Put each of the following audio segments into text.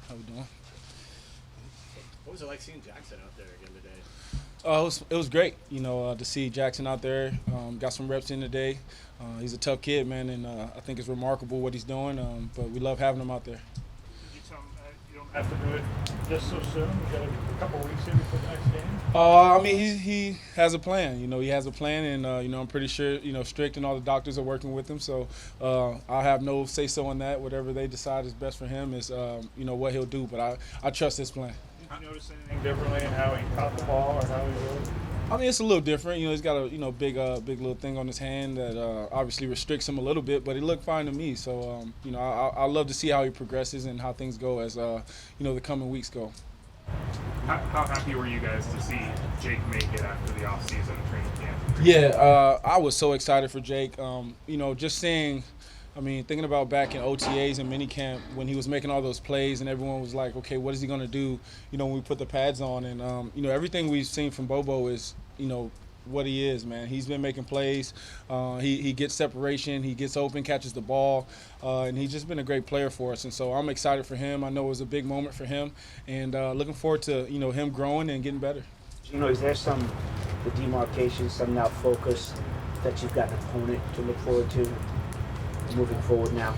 How we doing? What was it like seeing Jackson out there again today? It was great, to see Jackson out there. Got some reps in today. He's a tough kid, man, and I think it's remarkable what he's doing. But we love having him out there. Did you tell him you don't have to do it just so soon? We got a couple weeks in before the next game. I mean, he has a plan. He has a plan, and I'm pretty sure Strict and all the doctors are working with him. So I have no say so on that. Whatever they decide is best for him is what he'll do. But I trust his plan. Did you notice anything differently in how he caught the ball or how he rode? I mean, it's a little different. He's got a big little thing on his hand that obviously restricts him a little bit, but he looked fine to me. So I love to see how he progresses and how things go as the coming weeks go. How happy were you guys to see Jake make it after the offseason training camp? Yeah, I was so excited for Jake. Just seeing. I mean, thinking about back in OTAs and minicamp when he was making all those plays and everyone was like, okay, what is he going to do, when we put the pads on? And, everything we've seen from Bobo is, what he is, man. He's been making plays. He gets separation. He gets open, catches the ball. And he's just been a great player for us. And so I'm excited for him. I know it was a big moment for him. And looking forward to, him growing and getting better. Is there the demarcation, some now focus that you've got an opponent to look forward to moving forward now?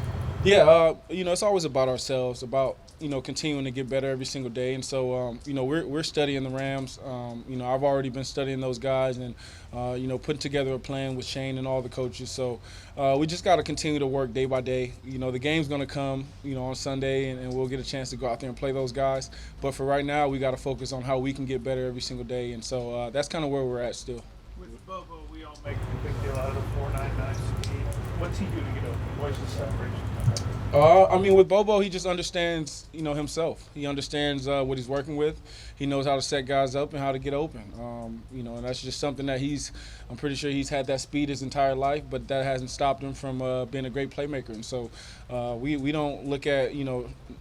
Yeah, it's always about ourselves, about continuing to get better every single day, and so we're studying the Rams. I've already been studying those guys, and putting together a plan with Shane and all the coaches. So we just got to continue to work day by day. The game's going to come, on Sunday, and we'll get a chance to go out there and play those guys. But for right now, we got to focus on how we can get better every single day, and so that's kind of where we're at still. With Bobo, we all make a big deal out of the 4.99 speed. What's he do to get open? What's his separation? With Bobo, he just understands, himself. He understands what he's working with. He knows how to set guys up and how to get open. And that's just something that I'm pretty sure he's had that speed his entire life, but that hasn't stopped him from being a great playmaker. And so we don't look at,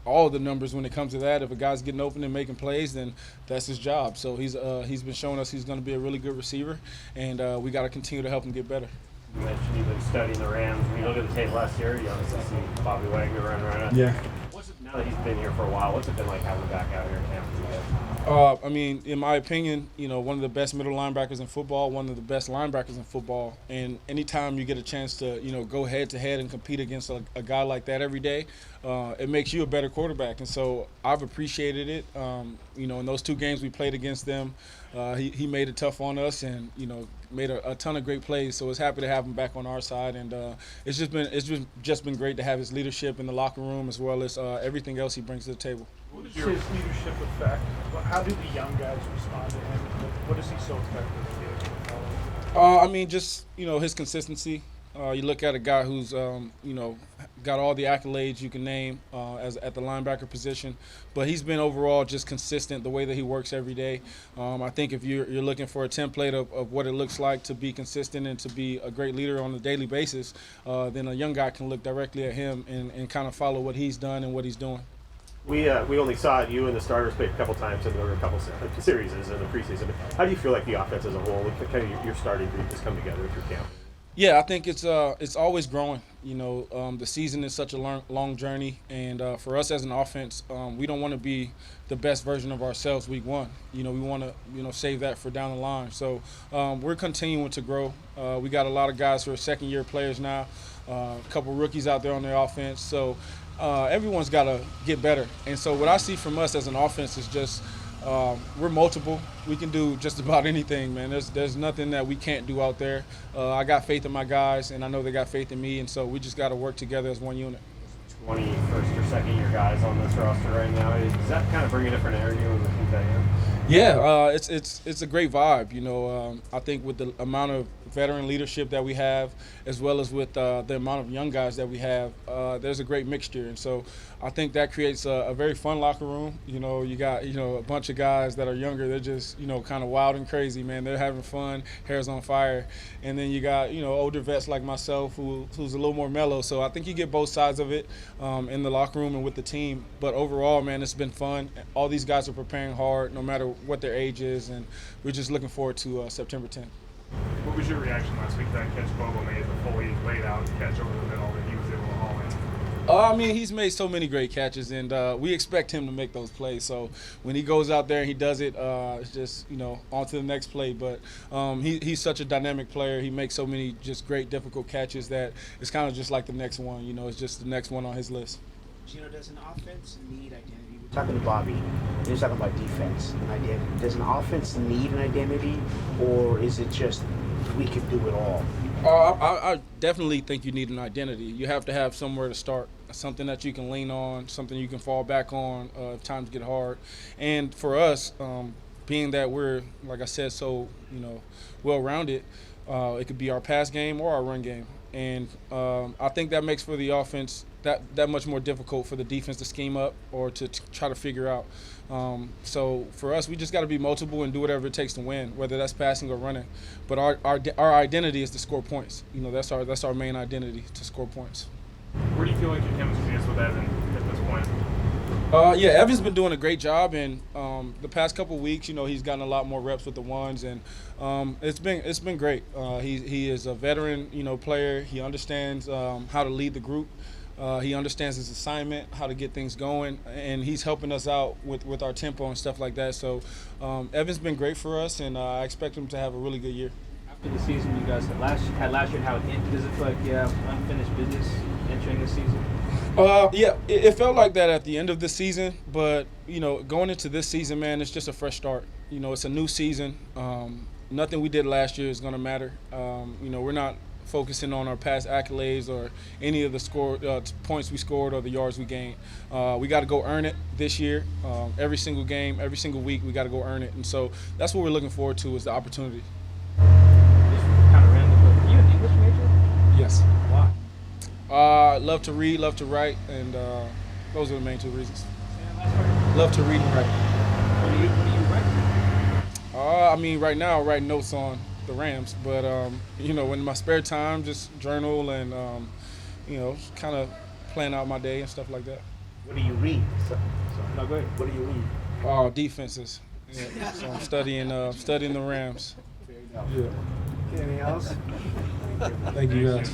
all the numbers when it comes to that. If a guy's getting open and making plays, then that's his job. So he's been showing us he's going to be a really good receiver, and we got to continue to help him get better. You mentioned you've been studying the Rams. When you look at the tape last year, you obviously see Bobby Wagner run around. Yeah. Now that he's been here for a while, what's it been like having him back out here in camp with you guys? In my opinion, one of the best middle linebackers in football, one of the best linebackers in football. And anytime you get a chance to, go head-to-head and compete against a guy like that every day, it makes you a better quarterback. And so I've appreciated it. In those two games we played against them, he made it tough on us and, made a ton of great plays. So I was happy to have him back on our side. And it's just been great to have his leadership in the locker room as well as everything else he brings to the table. What is his leadership effect? How do the young guys respond to him? What is he so effective at? His consistency. You look at a guy who's, got all the accolades you can name at the linebacker position, but he's been overall just consistent the way that he works every day. I think if you're looking for a template of what it looks like to be consistent and to be a great leader on a daily basis, then a young guy can look directly at him and kind of follow what he's done and what he's doing. We only saw you and the starters play a couple times, and there were a couple series in the preseason. How do you feel like the offense as a whole, kind of your starting group, has come together through camp? Yeah, I think it's always growing. The season is such a long journey, and for us as an offense, we don't want to be the best version of ourselves week one. We want to save that for down the line. So we're continuing to grow. We got a lot of guys who are second-year players now, a couple rookies out there on their offense. So everyone's got to get better. And so what I see from us as an offense is just we're multiple. We can do just about anything, man. There's nothing that we can't do out there. I got faith in my guys, and I know they got faith in me, and so we just got to work together as one unit. 21st or second year guys on this roster right now. Does that kind of bring a different energy when the team's at you? Yeah, it's a great vibe. I think with the amount of veteran leadership that we have, as well as with the amount of young guys that we have, there's a great mixture, and so I think that creates a very fun locker room. You got a bunch of guys that are younger. They're just kind of wild and crazy, man. They're having fun, hair's on fire, and then you got older vets like myself who's a little more mellow. So I think you get both sides of it in the locker room and with the team. But overall, man, it's been fun. All these guys are preparing hard, no matter what their age is, and we're just looking forward to September 10th. What was your reaction last week to that catch Bobo made, the fully laid out catch over the middle that he was able to haul in? I mean, he's made so many great catches, and we expect him to make those plays. So when he goes out there and he does it, it's just, on to the next play. But he's such a dynamic player. He makes so many just great, difficult catches that it's kind of just like the next one. It's just the next one on his list. Geno, does an offense need identity? We're talking to Bobby. You're talking about defense and identity. Does an offense need an identity, or is it just we can do it all? I definitely think you need an identity. You have to have somewhere to start, something that you can lean on, something you can fall back on if times get hard. And for us, being that we're, like I said, so well-rounded, it could be our pass game or our run game. And I think that makes for the offense that much more difficult for the defense to scheme up or to try to figure out. So for us, we just got to be multiple and do whatever it takes to win, whether that's passing or running. But our identity is to score points. That's our main identity, to score points. Where do you feel like your chemistry is with Evan at this point? Yeah, Evan's been doing a great job, and the past couple of weeks, he's gotten a lot more reps with the ones, and it's been great. He is a veteran, player. He understands how to lead the group. He understands his assignment, how to get things going, and he's helping us out with our tempo and stuff like that. So Evan's been great for us, and I expect him to have a really good year. After the season you guys had last year and how it ended, does it feel like you have unfinished business entering the season? Yeah, it felt like that at the end of the season, but going into this season, man, it's just a fresh start. It's a new season. Nothing we did last year is going to matter. We're not focusing on our past accolades or any of the points we scored or the yards we gained. We got to go earn it this year. Every single game, every single week, we got to go earn it, and so that's what we're looking forward to, is the opportunity. Just kind of random, but are you an English major? Yes. Why? Love to read, love to write, and those are the main two reasons. Say that last part. Love to read and write. What do you write? I mean, right now, I write notes on the Rams, but in my spare time, just journal and kind of plan out my day and stuff like that. What do you read? No, go ahead. What do you read? Defenses. Yeah. So I'm studying the Rams. Fair enough. Yeah. Anything else? Thank you guys.